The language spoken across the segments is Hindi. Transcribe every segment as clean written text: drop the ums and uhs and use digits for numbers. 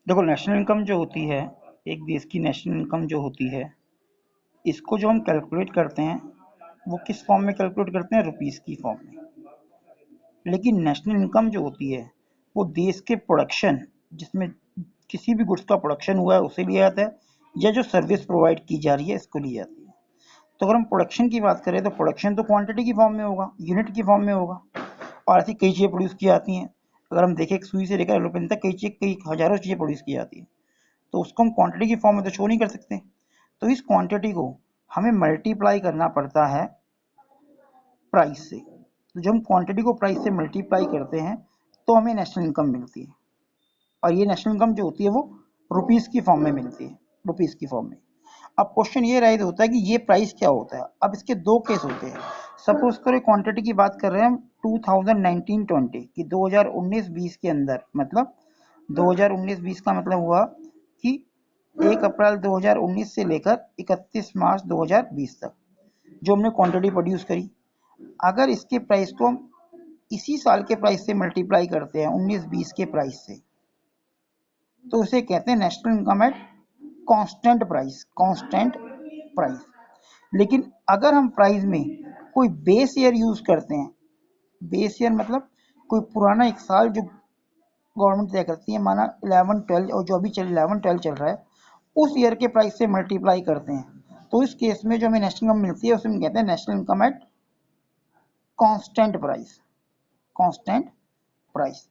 देखो, नेशनल इनकम जो होती है, एक देश की नेशनल इनकम जो होती है, इसको जो हम कैलकुलेट करते हैं वो किस फॉर्म में कैलकुलेट करते हैं? रुपीस की फॉर्म में। लेकिन नेशनल इनकम जो होती है वो देश के प्रोडक्शन, जिसमें किसी भी गुड्स का प्रोडक्शन हुआ है उसे लिया जाता है, या जो सर्विस प्रोवाइड की जा रही है इसको ली जाती है। तो अगर हम प्रोडक्शन की बात करें तो प्रोडक्शन तो क्वांटिटी की फॉर्म में होगा, यूनिट की फॉर्म में होगा, और ऐसी कई चीज़ें प्रोड्यूस की जाती हैं। अगर हम देखें, एक सुई से लेकर एरोप्लेन तक कई हजारों चीज़ें प्रोड्यूस की जाती हैं, तो उसको हम क्वांटिटी की फॉर्म में तो शो नहीं कर सकते। तो इस क्वांटिटी को हमें मल्टीप्लाई करना पड़ता है प्राइस से। तो जब हम क्वांटिटी को प्राइस से मल्टीप्लाई करते हैं तो हमें नेशनल इनकम मिलती है, और ये नेशनल इनकम जो होती है वो रुपीस की फॉर्म में मिलती है, रुपीस की फॉर्म में। अब क्वेश्चन ये राइज होता है कि ये प्राइस क्या होता है। अब इसके दो केस होते हैं। सपोज करो क्वांटिटी की बात कर रहे हैं हम 2019-20 की, 2019-20 के अंदर, मतलब 2019-20 का मतलब हुआ कि 1 अप्रैल 2019 से लेकर 31 मार्च 2020 तक जो हमने क्वांटिटी प्रोड्यूस करी। अगर इसके प्राइस को हम इसी साल के प्राइस से मल्टीप्लाई करते हैं, 19-20 के प्राइस से, तो उसे कहते हैं national income at constant price, constant price. लेकिन अगर हम प्राइस में कोई बेस ईयर यूज करते हैं, बेस ईयर मतलब कोई पुराना एक साल जो गवर्नमेंट तय करती है, माना 11-12 और जो अभी 11-12 चल रहा है, उस ईयर के प्राइस से मल्टीप्लाई करते हैं, तो इस केस में जो हमें नेशनल इनकम मिलती है उसे हम कहते हैं national income at constant price, constant price.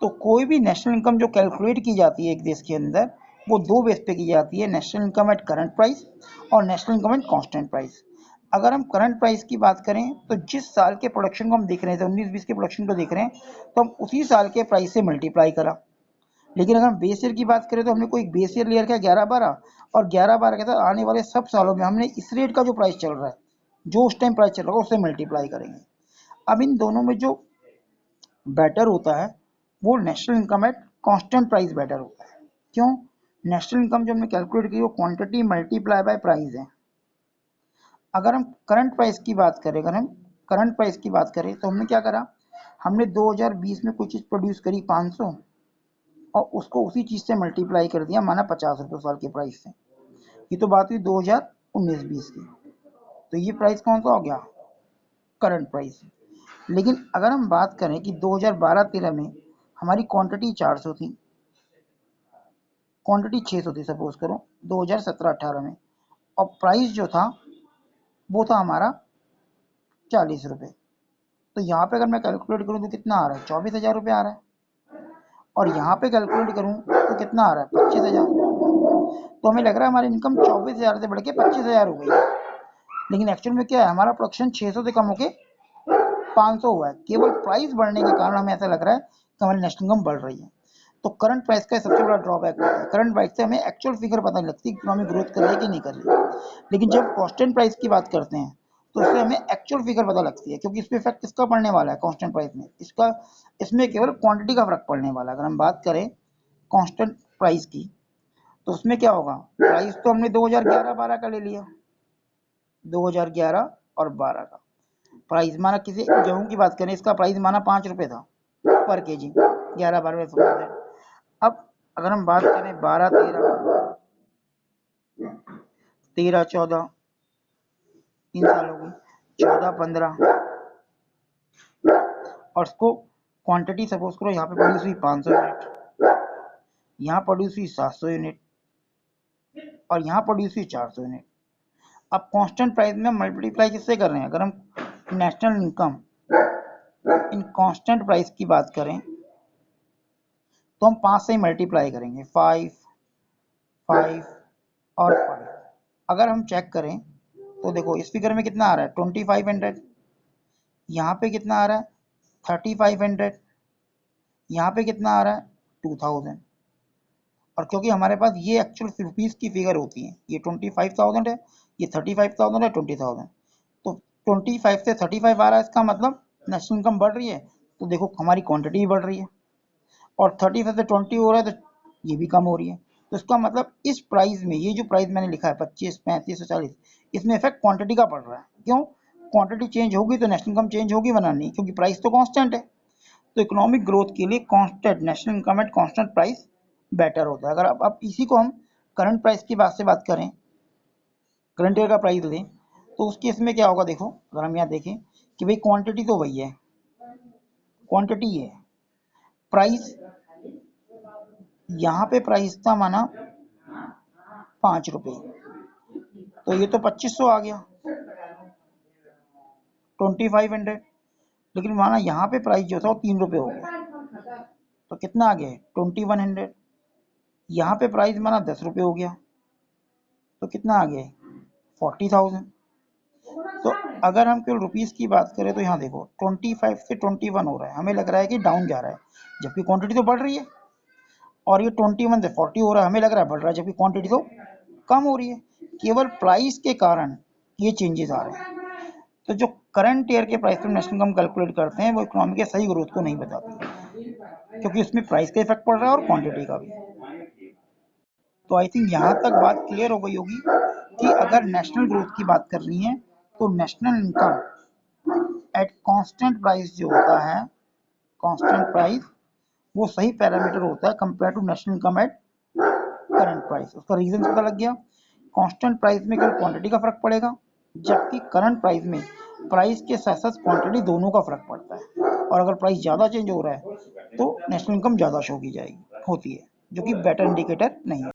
तो कोई भी नेशनल इनकम जो कैलकुलेट की जाती है एक देश के अंदर, वो दो बेस पे की जाती है, national income at current price और national income at constant price. अगर हम करंट प्राइस की बात करें तो जिस साल के प्रोडक्शन को हम देख रहे थे, 19-20 के प्रोडक्शन को देख रहे हैं, तो हम उसी साल के प्राइस से मल्टीप्लाई करा। लेकिन अगर हम बेस ईयर की बात करें तो हमने कोई बेस ईयर लिया क्या 11-12, और 11-12 के साथ आने वाले सब सालों में हमने इस रेट का जो प्राइस चल रहा है, जो उस टाइम प्राइस चल रहा है, उससे मल्टीप्लाई करेंगे। अब इन दोनों में जो बेटर होता है वो national income at constant price better होता है। क्यों? नेशनल इनकम जो हमने कैलकुलेट की वो क्वांटिटी मल्टीप्लाई बाय प्राइस है। अगर हम करंट प्राइस की बात करें, तो हमने क्या करा, हमने 2020 में कोई चीज़ प्रोड्यूस करी 500, और उसको उसी चीज़ से मल्टीप्लाई कर दिया, माना 50 रुपये साल के प्राइस से। ये तो बात हुई 2019-20 की। तो ये प्राइस कौन सा हो गया? Current price. लेकिन अगर हम बात करें कि 2012-13 में हमारी क्वांटिटी 400 थी, क्वांटिटी 600 थी सपोज करो 2017-18 में, और प्राइस जो था वो था हमारा 40 रुपये। तो यहाँ पे अगर मैं कैलकुलेट करूँ तो कितना आ रहा है? 24,000 रुपये आ रहा है। और यहाँ पे कैलकुलेट करूँ तो कितना आ रहा है? 25,000। तो हमें लग रहा है हमारी इनकम 24,000 से बढ़ के 25,000 हो गई है। लेकिन एक्चुअल में क्या है, हमारा प्रोडक्शन 600 से कम होके 500 हुआ है। केवल प्राइस बढ़ने के कारण हमें ऐसा लग रहा है कि हमारी नेशनल इनकम बढ़ रही है। तो करंट प्राइस का सबसे बड़ा ड्रॉबैक होता है। करंट प्राइस से हमें एक्चुअल फिगर पता नहीं लगती इकोनॉमी ग्रोथ कर रही है कि नहीं कर रही है। लेकिन जब कांस्टेंट प्राइस की बात करते हैं तो उससे हमें एक्चुअल फिगर पता लगती है, क्योंकि इसमें इफेक्ट किसका पड़ने वाला है कांस्टेंट प्राइस में? इसमें केवल क्वांटिटी का फर्क पड़ने वाला है। अगर हम बात करें कांस्टेंट प्राइस की तो उसमें क्या होगा, प्राइस तो हमने 2011-12 का ले लिया, 2011 और 12 का प्राइस, माना किसी गेहूं की बात करें, इसका प्राइस माना 5 रुपये था पर केजी, 11-12 में। अब अगर हम बात करें 12-13, 13-14, 3 साल हो गई, 14-15, और उसको क्वांटिटी सपोज करो यहाँ पे प्रोड्यूस हुई 500 यूनिट, यहाँ प्रोड्यूस हुई 700 यूनिट, और यहाँ प्रोड्यूस हुई 400 यूनिट। अब कांस्टेंट प्राइस में मल्टीप्लाई किससे कर रहे हैं? अगर हम national income in constant price की बात करें तो हम 5 से ही मल्टीप्लाई करेंगे, 5, 5 और 5। अगर हम चेक करें तो देखो इस फिगर में कितना आ रहा है 2500, यहाँ पे कितना आ रहा है 3500, यहाँ पे कितना आ रहा है 2000। और क्योंकि हमारे पास ये एक्चुअल रुपीस की फिगर होती है, ये 25,000 है, ये 35,000 है, 20,000, तो 25 से 35 आ रहा है, इसका मतलब नेशनल इनकम बढ़ रही है। तो देखो हमारी क्वांटिटी भी बढ़ रही है, और 35 से 20 हो रहा है तो ये भी कम हो रही है। तो इसका मतलब इस प्राइस में, ये जो प्राइस मैंने लिखा है 25, 35 और 40, इसमें इफेक्ट क्वांटिटी का पड़ रहा है। क्यों? क्वांटिटी चेंज होगी तो नेशनल इनकम चेंज होगी, वरना नहीं, क्योंकि प्राइस तो कांस्टेंट है। तो इकोनॉमिक ग्रोथ के लिए constant national income at constant price better होता है। अगर आप इसी को हम करंट प्राइस की बात करें, करंट ईयर का प्राइस लें, तो उस केस में क्या होगा, देखो अगर हम यहाँ देखें कि भाई क्वांटिटी तो वही है, क्वांटिटी है, प्राइस यहाँ पे प्राइस था माना 5 रुपये, तो ये तो 2500 आ गया, 2500। लेकिन माना यहाँ पे प्राइस जो था वो 3 रुपये हो गया, तो कितना आ गया 2100। यहाँ पे प्राइस माना 10 रुपये हो गया, तो कितना आ गया 40,000। तो अगर हम केवल रुपीस की बात करें तो यहाँ देखो 25 से 21 हो रहा है, हमें लग रहा है कि डाउन जा रहा है, जबकि क्वांटिटी तो बढ़ रही है। और ये 21 से 40 हो रहा है, हमें लग रहा है बढ़ रहा है, जबकि क्वांटिटी तो कम हो रही है। केवल प्राइस के कारण ये चेंजेस आ रहे हैं। तो जो करंट ईयर के प्राइस पे नेशनल इनकम कैलकुलेट करते हैं वो इकोनॉमी के सही ग्रोथ को नहीं बताती, क्योंकि उसमें प्राइस का इफेक्ट पड़ रहा है और क्वांटिटी का भी। तो आई थिंक यहाँ तक बात क्लियर हो गई होगी कि अगर नेशनल ग्रोथ की बात करनी है तो national income at constant price जो होता है, कांस्टेंट प्राइस, वो सही पैरामीटर होता है compare to national income at current price. उसका रीजन पता लग गया, कांस्टेंट प्राइस में केवल क्वांटिटी का फर्क पड़ेगा, जबकि करंट प्राइस में प्राइस के साथ साथ क्वांटिटी दोनों का फर्क पड़ता है। और अगर प्राइस ज़्यादा चेंज हो रहा है तो नेशनल इनकम ज़्यादा शो की जाएगी होती है, जो कि बेटर इंडिकेटर नहीं है।